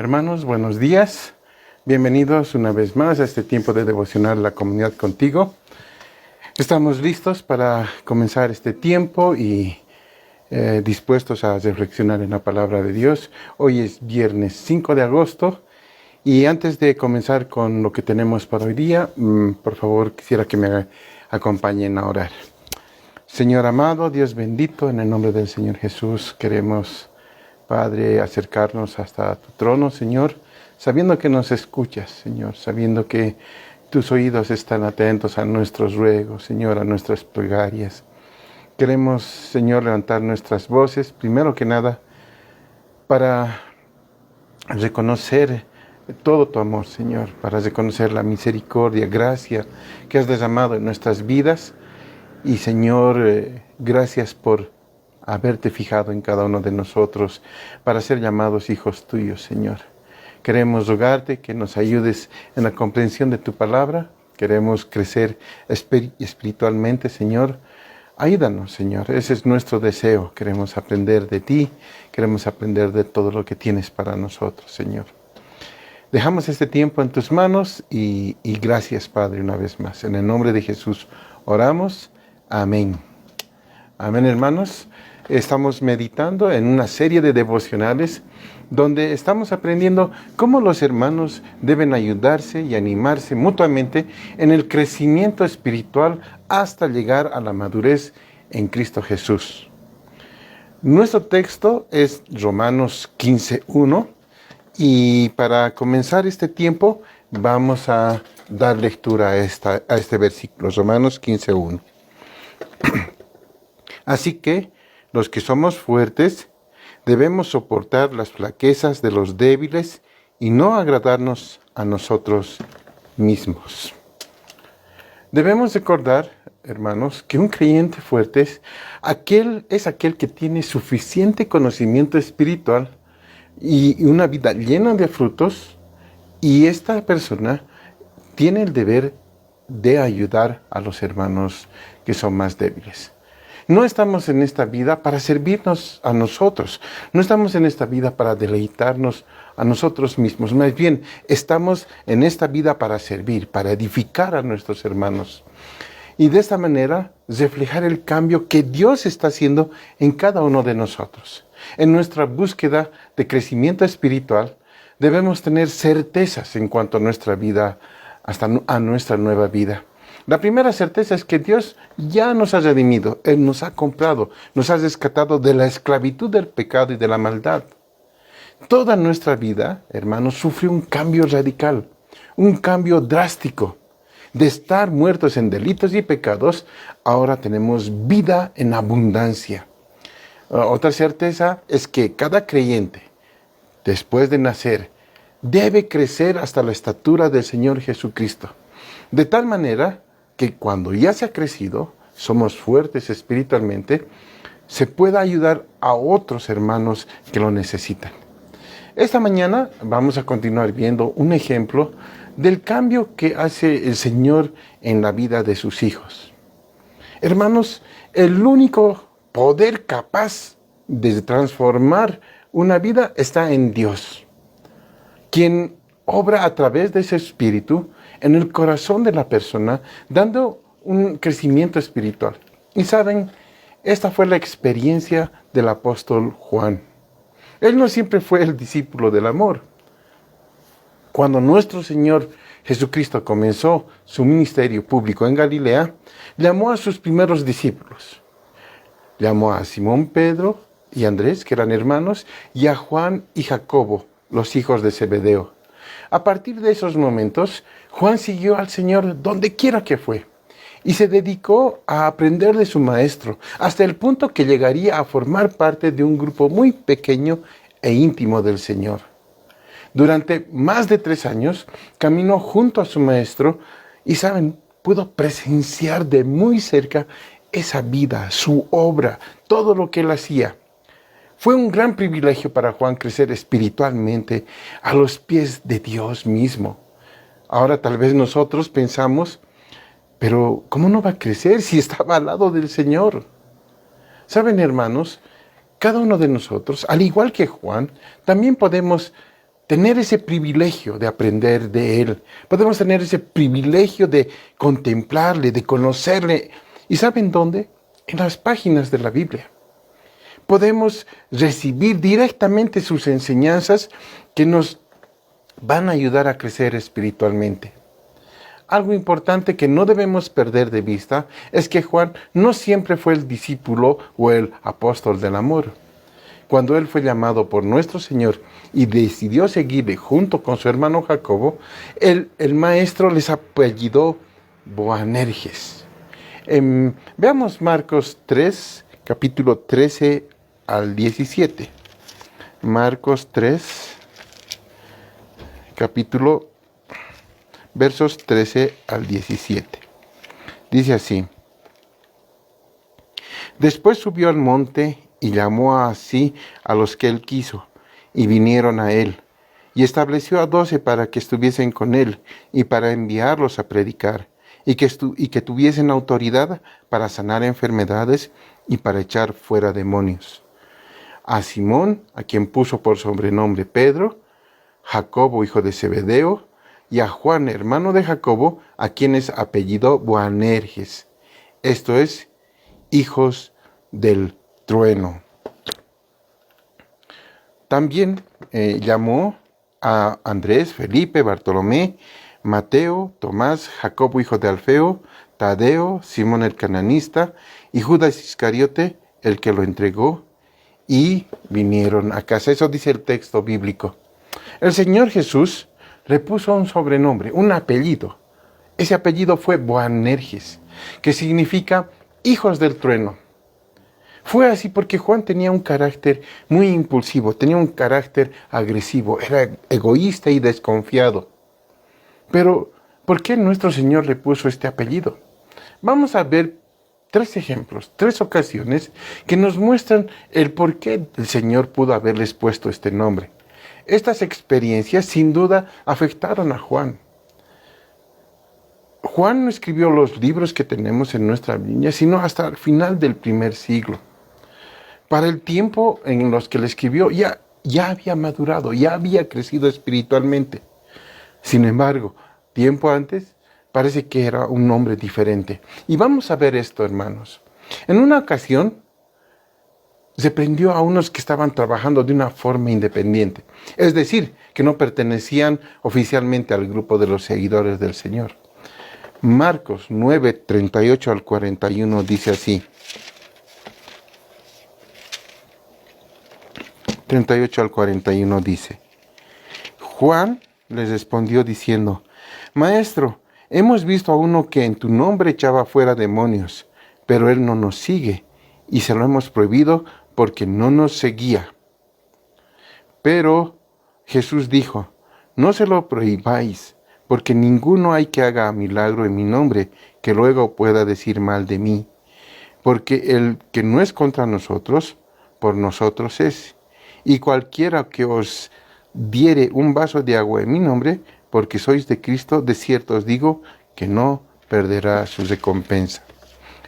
Hermanos, buenos días. Bienvenidos una vez más a este tiempo de devocionar la comunidad contigo. Estamos listos para comenzar este tiempo y dispuestos a reflexionar en la palabra de Dios. Hoy es viernes 5 de agosto y antes de comenzar con lo que tenemos para hoy día, por favor quisiera que me acompañen a orar. Señor amado, Dios bendito, en el nombre del Señor Jesús queremos, Padre, acercarnos hasta tu trono, Señor, sabiendo que nos escuchas, Señor, sabiendo que tus oídos están atentos a nuestros ruegos, Señor, a nuestras plegarias. Queremos, Señor, levantar nuestras voces, primero que nada, para reconocer todo tu amor, Señor, para reconocer la misericordia, gracia que has derramado en nuestras vidas. Y, Señor, gracias por haberte fijado en cada uno de nosotros para ser llamados hijos tuyos, Señor. Queremos rogarte que nos ayudes en la comprensión de tu palabra. Queremos crecer espiritualmente, Señor. Ayúdanos, Señor. Ese es nuestro deseo. Queremos aprender de ti. Queremos aprender de todo lo que tienes para nosotros, Señor. Dejamos este tiempo en tus manos y gracias, Padre, una vez más. En el nombre de Jesús oramos. Amén. Amén, hermanos. Estamos meditando en una serie de devocionales donde estamos aprendiendo cómo los hermanos deben ayudarse y animarse mutuamente en el crecimiento espiritual hasta llegar a la madurez en Cristo Jesús. Nuestro texto es Romanos 15:1 y para comenzar este tiempo vamos a dar lectura a este versículo, Romanos 15:1. Así que los que somos fuertes debemos soportar las flaquezas de los débiles y no agradarnos a nosotros mismos. Debemos recordar, hermanos, que un creyente fuerte es aquel que tiene suficiente conocimiento espiritual y una vida llena de frutos, y esta persona tiene el deber de ayudar a los hermanos que son más débiles. No estamos en esta vida para servirnos a nosotros. No estamos en esta vida para deleitarnos a nosotros mismos. Más bien, estamos en esta vida para servir, para edificar a nuestros hermanos. Y de esta manera, reflejar el cambio que Dios está haciendo en cada uno de nosotros. En nuestra búsqueda de crecimiento espiritual, debemos tener certezas en cuanto a nuestra vida, hasta a nuestra nueva vida. La primera certeza es que Dios ya nos ha redimido. Él nos ha comprado, nos ha rescatado de la esclavitud del pecado y de la maldad. Toda nuestra vida, hermanos, sufrió un cambio radical, un cambio drástico. De estar muertos en delitos y pecados, ahora tenemos vida en abundancia. Otra certeza es que cada creyente, después de nacer, debe crecer hasta la estatura del Señor Jesucristo. De tal manera que cuando ya se ha crecido, somos fuertes espiritualmente, se pueda ayudar a otros hermanos que lo necesitan. Esta mañana vamos a continuar viendo un ejemplo del cambio que hace el Señor en la vida de sus hijos. Hermanos, el único poder capaz de transformar una vida está en Dios, quien obra a través de ese espíritu en el corazón de la persona, dando un crecimiento espiritual. Y saben, esta fue la experiencia del apóstol Juan. Él no siempre fue el discípulo del amor. Cuando nuestro Señor Jesucristo comenzó su ministerio público en Galilea, llamó a sus primeros discípulos. Llamó a Simón Pedro y Andrés, que eran hermanos, y a Juan y Jacobo, los hijos de Zebedeo. A partir de esos momentos, Juan siguió al Señor donde quiera que fue y se dedicó a aprender de su maestro, hasta el punto que llegaría a formar parte de un grupo muy pequeño e íntimo del Señor. Durante más de 3 años, caminó junto a su maestro y, ¿saben?, pudo presenciar de muy cerca esa vida, su obra, todo lo que él hacía. Fue un gran privilegio para Juan crecer espiritualmente a los pies de Dios mismo. Ahora tal vez nosotros pensamos, pero ¿cómo no va a crecer si estaba al lado del Señor? Saben, hermanos, cada uno de nosotros, al igual que Juan, también podemos tener ese privilegio de aprender de Él. Podemos tener ese privilegio de contemplarle, de conocerle. ¿Y saben dónde? En las páginas de la Biblia. Podemos recibir directamente sus enseñanzas que nos van a ayudar a crecer espiritualmente. Algo importante que no debemos perder de vista es que Juan no siempre fue el discípulo o el apóstol del amor. Cuando él fue llamado por nuestro Señor y decidió seguirle junto con su hermano Jacobo, el maestro les apellidó Boanerges. Veamos Marcos 3, capítulo 13 al 17. Marcos 3, capítulo, versos 13 al 17. Dice así: Después subió al monte y llamó así a los que él quiso, y vinieron a él, y estableció a 12 para que estuviesen con él, y para enviarlos a predicar, y que tuviesen autoridad para sanar enfermedades y para echar fuera demonios. A Simón, a quien puso por sobrenombre Pedro, Jacobo, hijo de Zebedeo, y a Juan, hermano de Jacobo, a quienes apellidó Boanerges, esto es, hijos del trueno. También llamó a Andrés, Felipe, Bartolomé, Mateo, Tomás, Jacobo, hijo de Alfeo, Tadeo, Simón el cananista, y Judas Iscariote, el que lo entregó, y vinieron a casa. Eso dice el texto bíblico. El Señor Jesús le puso un sobrenombre, un apellido. Ese apellido fue Boanerges, que significa hijos del trueno. Fue así porque Juan tenía un carácter muy impulsivo, tenía un carácter agresivo, era egoísta y desconfiado. Pero, ¿por qué nuestro Señor le puso este apellido? Vamos a ver 3 ejemplos, 3 ocasiones que nos muestran el por qué el Señor pudo haberles puesto este nombre. Estas experiencias sin duda afectaron a Juan. Juan no escribió los libros que tenemos en nuestra Biblia, sino hasta el final del primer siglo. Para el tiempo en los que le escribió, ya había madurado, ya había crecido espiritualmente. Sin embargo, tiempo antes, parece que era un hombre diferente. Y vamos a ver esto, hermanos. En una ocasión, se prendió a unos que estaban trabajando de una forma independiente. Es decir, que no pertenecían oficialmente al grupo de los seguidores del Señor. Marcos 9, 38 al 41 dice así. 38 al 41 dice: Juan les respondió diciendo: Maestro, hemos visto a uno que en tu nombre echaba fuera demonios, pero él no nos sigue, y se lo hemos prohibido porque no nos seguía. Pero Jesús dijo: No se lo prohibáis, porque ninguno hay que haga milagro en mi nombre, que luego pueda decir mal de mí. Porque el que no es contra nosotros, por nosotros es. Y cualquiera que os diere un vaso de agua en mi nombre, porque sois de Cristo, de cierto os digo que no perderá su recompensa.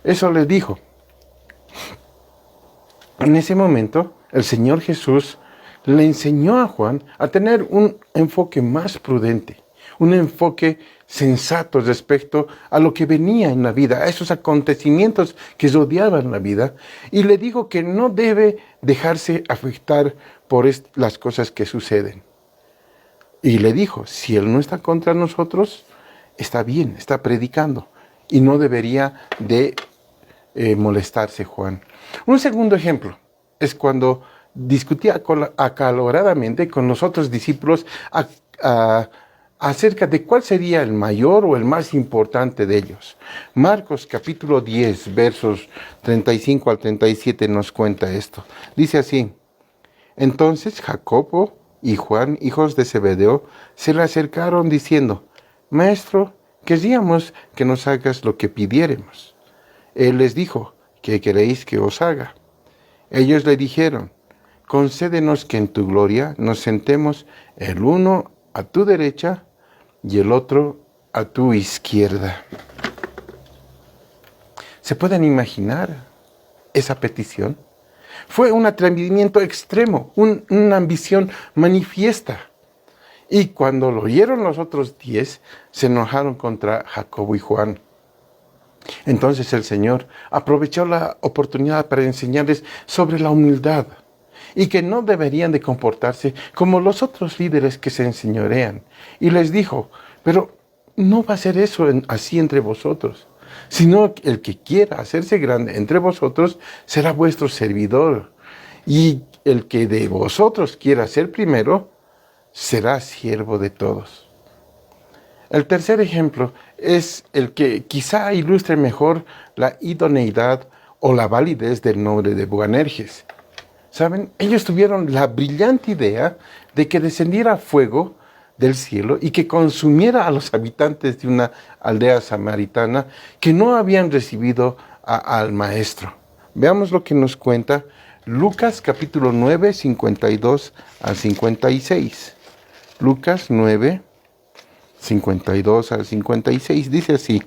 Eso le dijo. En ese momento, el Señor Jesús le enseñó a Juan a tener un enfoque más prudente, un enfoque sensato respecto a lo que venía en la vida, a esos acontecimientos que rodeaban la vida, y le dijo que no debe dejarse afectar por las cosas que suceden. Y le dijo, si Él no está contra nosotros, está bien, está predicando, y no debería de molestarse Juan. Un segundo ejemplo es cuando discutía acaloradamente con los otros discípulos acerca de cuál sería el mayor o el más importante de ellos. Marcos capítulo 10, versos 35 al 37 nos cuenta esto. Dice así: Entonces Jacobo y Juan, hijos de Zebedeo, se le acercaron diciendo: Maestro, querríamos que nos hagas lo que pidiéremos. Él les dijo: ¿Qué queréis que os haga? Ellos le dijeron: Concédenos que en tu gloria nos sentemos el uno a tu derecha y el otro a tu izquierda. ¿Se pueden imaginar esa petición? Fue un atrevimiento extremo, una ambición manifiesta. Y cuando lo oyeron los otros 10, se enojaron contra Jacobo y Juan. Entonces el Señor aprovechó la oportunidad para enseñarles sobre la humildad y que no deberían de comportarse como los otros líderes que se enseñorean. Y les dijo, pero no va a ser eso así entre vosotros, sino el que quiera hacerse grande entre vosotros será vuestro servidor. Y el que de vosotros quiera ser primero, será siervo de todos. El tercer ejemplo es el que quizá ilustre mejor la idoneidad o la validez del nombre de Boanerges. ¿Saben? Ellos tuvieron la brillante idea de que descendiera fuego del cielo y que consumiera a los habitantes de una aldea samaritana que no habían recibido al Maestro. Veamos lo que nos cuenta Lucas capítulo 9, 52 al 56. Lucas 9, 52 al 56, dice así: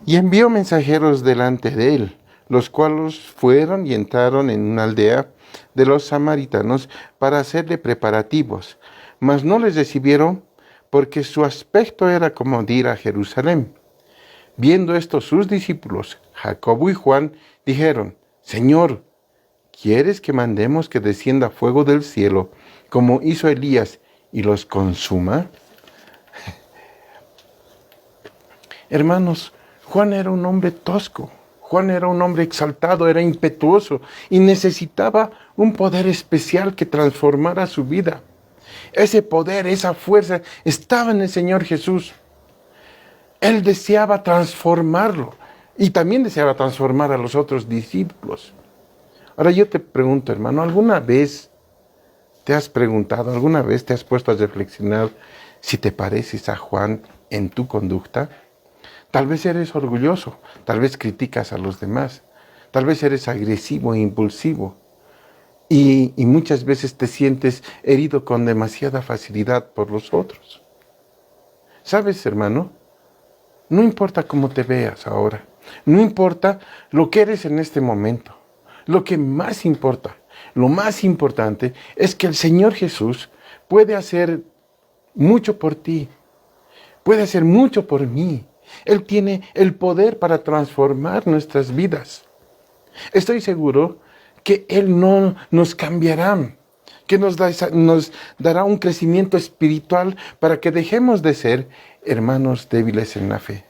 y envió mensajeros delante de él, los cuales fueron y entraron en una aldea de los samaritanos para hacerle preparativos, mas no les recibieron porque su aspecto era como de ir a Jerusalén. Viendo esto sus discípulos, Jacobo y Juan, dijeron: Señor, ¿quieres que mandemos que descienda fuego del cielo, como hizo Elías, y los consuma? Hermanos, Juan era un hombre tosco. Juan era un hombre exaltado, era impetuoso y necesitaba un poder especial que transformara su vida. Ese poder, esa fuerza estaba en el Señor Jesús. Él deseaba transformarlo y también deseaba transformar a los otros discípulos. Ahora yo te pregunto, hermano, ¿alguna vez te has preguntado, alguna vez te has puesto a reflexionar si te pareces a Juan en tu conducta? Tal vez eres orgulloso, tal vez criticas a los demás, tal vez eres agresivo e impulsivo y muchas veces te sientes herido con demasiada facilidad por los otros. ¿Sabes, hermano? No importa cómo te veas ahora, no importa lo que eres en este momento. Lo que más importa, lo más importante es que el Señor Jesús puede hacer mucho por ti, puede hacer mucho por mí. Él tiene el poder para transformar nuestras vidas. Estoy seguro que Él no nos cambiará, que nos dará un crecimiento espiritual para que dejemos de ser hermanos débiles en la fe.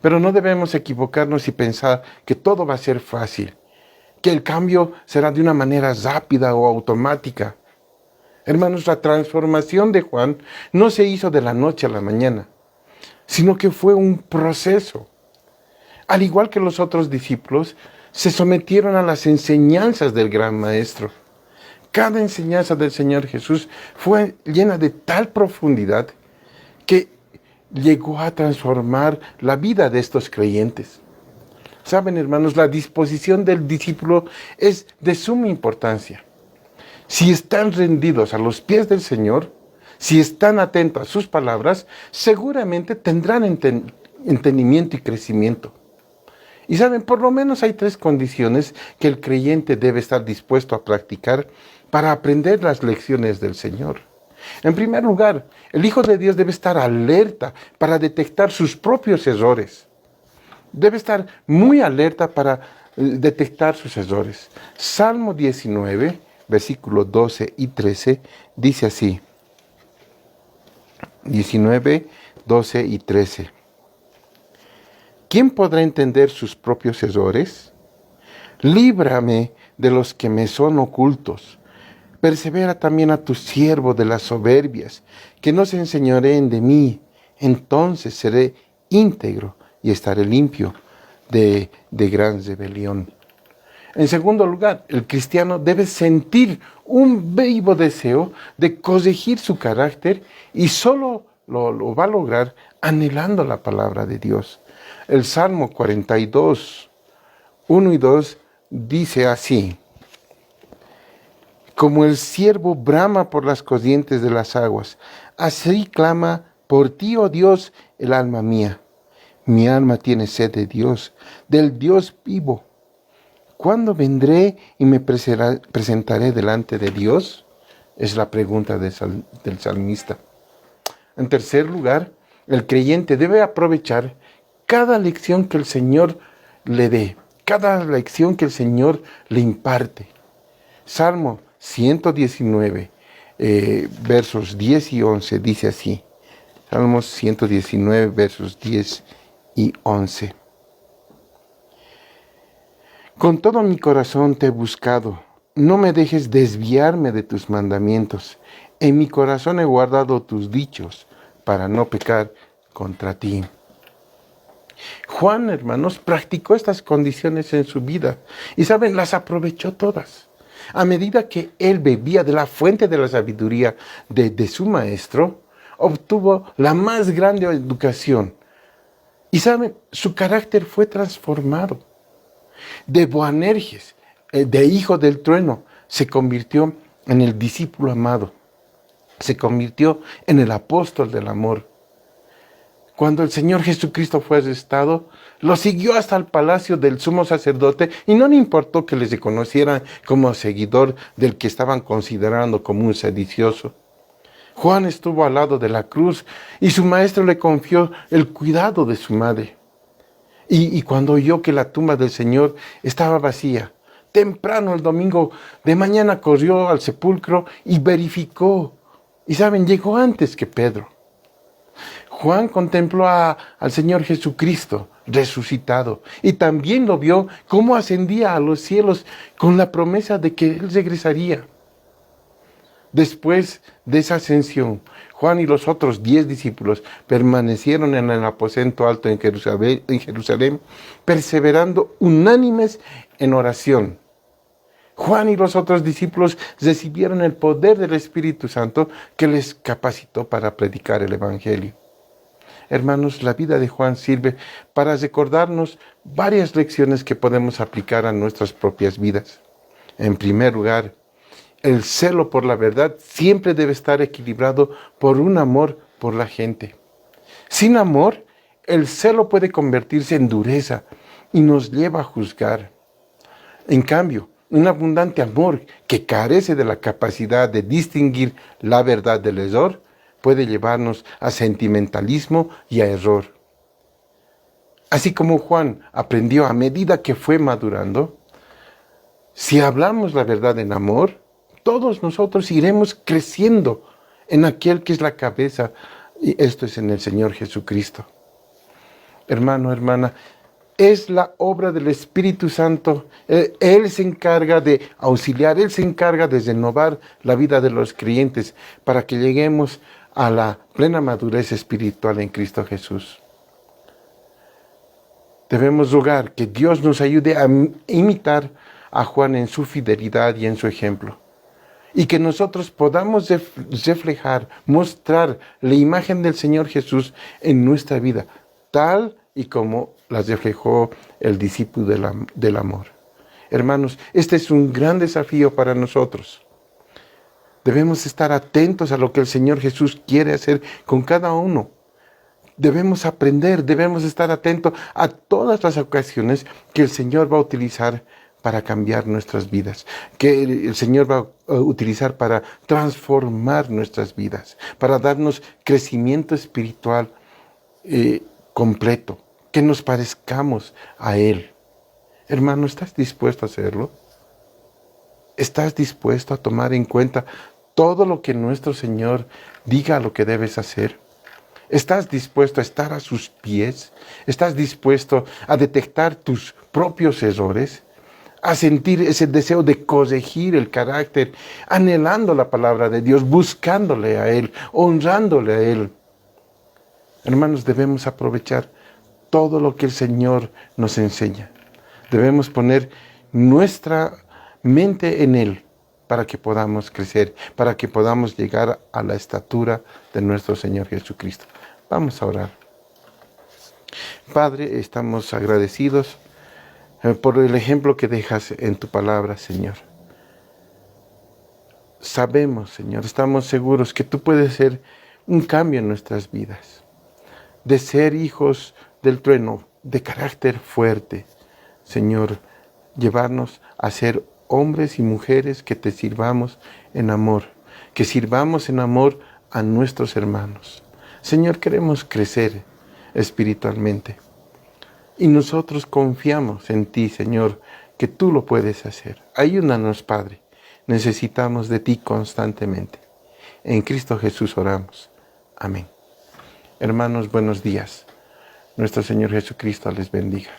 Pero no debemos equivocarnos y pensar que todo va a ser fácil, que el cambio será de una manera rápida o automática. Hermanos, la transformación de Juan no se hizo de la noche a la mañana, sino que fue un proceso. Al igual que los otros discípulos, se sometieron a las enseñanzas del gran Maestro. Cada enseñanza del Señor Jesús fue llena de tal profundidad que llegó a transformar la vida de estos creyentes. Saben, hermanos, la disposición del discípulo es de suma importancia. Si están rendidos a los pies del Señor, si están atentos a sus palabras, seguramente tendrán entendimiento y crecimiento. Y saben, por lo menos hay 3 condiciones que el creyente debe estar dispuesto a practicar para aprender las lecciones del Señor. En primer lugar, el Hijo de Dios debe estar alerta para detectar sus propios errores. Debe estar muy alerta para detectar sus errores. Salmo 19, versículos 12 y 13, dice así. 19, 12 y 13. ¿Quién podrá entender sus propios errores? Líbrame de los que me son ocultos. Persevera también a tu siervo de las soberbias, que no se enseñoreen de mí. Entonces seré íntegro y estaré limpio de gran rebelión. En segundo lugar, el cristiano debe sentir un vivo deseo de corregir su carácter y solo lo va a lograr anhelando la palabra de Dios. El Salmo 42, 1 y 2 dice así: como el ciervo brama por las corrientes de las aguas, así clama por ti, oh Dios, el alma mía. Mi alma tiene sed de Dios, del Dios vivo. ¿Cuándo vendré y me presentaré delante de Dios? Es la pregunta del salmista. En tercer lugar, el creyente debe aprovechar cada lección que el Señor le dé, cada lección que el Señor le imparte. Salmo 119, versos 10 y 11, dice así. Salmos 119, versos 10 y 11. Con todo mi corazón te he buscado. No me dejes desviarme de tus mandamientos. En mi corazón he guardado tus dichos para no pecar contra ti. Juan, hermanos, practicó estas condiciones en su vida y, ¿saben?, las aprovechó todas. A medida que él bebía de la fuente de la sabiduría de su maestro, obtuvo la más grande educación. Y, ¿saben?, su carácter fue transformado. De Boanerges, de hijo del trueno, se convirtió en el discípulo amado. Se convirtió en el apóstol del amor. Cuando el Señor Jesucristo fue arrestado, lo siguió hasta el palacio del sumo sacerdote y no le importó que les reconocieran como seguidor del que estaban considerando como un sedicioso. Juan estuvo al lado de la cruz y su maestro le confió el cuidado de su madre. Y cuando oyó que la tumba del Señor estaba vacía, temprano el domingo de mañana corrió al sepulcro y verificó. Y saben, llegó antes que Pedro. Juan contempló al Señor Jesucristo resucitado y también lo vio cómo ascendía a los cielos con la promesa de que Él regresaría. Después de esa ascensión, Juan y los otros 10 discípulos permanecieron en el aposento alto en Jerusalén, perseverando unánimes en oración. Juan y los otros discípulos recibieron el poder del Espíritu Santo que les capacitó para predicar el Evangelio. Hermanos, la vida de Juan sirve para recordarnos varias lecciones que podemos aplicar a nuestras propias vidas. En primer lugar, el celo por la verdad siempre debe estar equilibrado por un amor por la gente. Sin amor, el celo puede convertirse en dureza y nos lleva a juzgar. En cambio, un abundante amor que carece de la capacidad de distinguir la verdad del error puede llevarnos a sentimentalismo y a error. Así como Juan aprendió a medida que fue madurando, si hablamos la verdad en amor, todos nosotros iremos creciendo en aquel que es la cabeza, y esto es en el Señor Jesucristo. Hermano, hermana, es la obra del Espíritu Santo. Él se encarga de auxiliar, Él se encarga de renovar la vida de los creyentes para que lleguemos a la plena madurez espiritual en Cristo Jesús. Debemos rogar que Dios nos ayude a imitar a Juan en su fidelidad y en su ejemplo. Y que nosotros podamos reflejar, mostrar la imagen del Señor Jesús en nuestra vida, tal y como la reflejó el discípulo del amor. Hermanos, este es un gran desafío para nosotros. Debemos estar atentos a lo que el Señor Jesús quiere hacer con cada uno. Debemos aprender, debemos estar atentos a todas las ocasiones que el Señor va a utilizar para cambiar nuestras vidas, que el Señor va a utilizar para transformar nuestras vidas, para darnos crecimiento espiritual completo, que nos parezcamos a Él. Hermano, ¿estás dispuesto a hacerlo? ¿Estás dispuesto a tomar en cuenta todo lo que nuestro Señor diga lo que debes hacer? ¿Estás dispuesto a estar a sus pies? ¿Estás dispuesto a detectar tus propios errores? A sentir ese deseo de corregir el carácter, anhelando la palabra de Dios, buscándole a Él, honrándole a Él. Hermanos, debemos aprovechar todo lo que el Señor nos enseña. Debemos poner nuestra mente en Él para que podamos crecer, para que podamos llegar a la estatura de nuestro Señor Jesucristo. Vamos a orar. Padre, estamos agradecidos por el ejemplo que dejas en tu palabra, Señor. Sabemos, Señor, estamos seguros que tú puedes hacer un cambio en nuestras vidas. De ser hijos del trueno, de carácter fuerte, Señor, llevarnos a ser hombres y mujeres que te sirvamos en amor, que sirvamos en amor a nuestros hermanos. Señor, queremos crecer espiritualmente. Y nosotros confiamos en ti, Señor, que tú lo puedes hacer. Ayúdanos, Padre. Necesitamos de ti constantemente. En Cristo Jesús oramos. Amén. Hermanos, buenos días. Nuestro Señor Jesucristo les bendiga.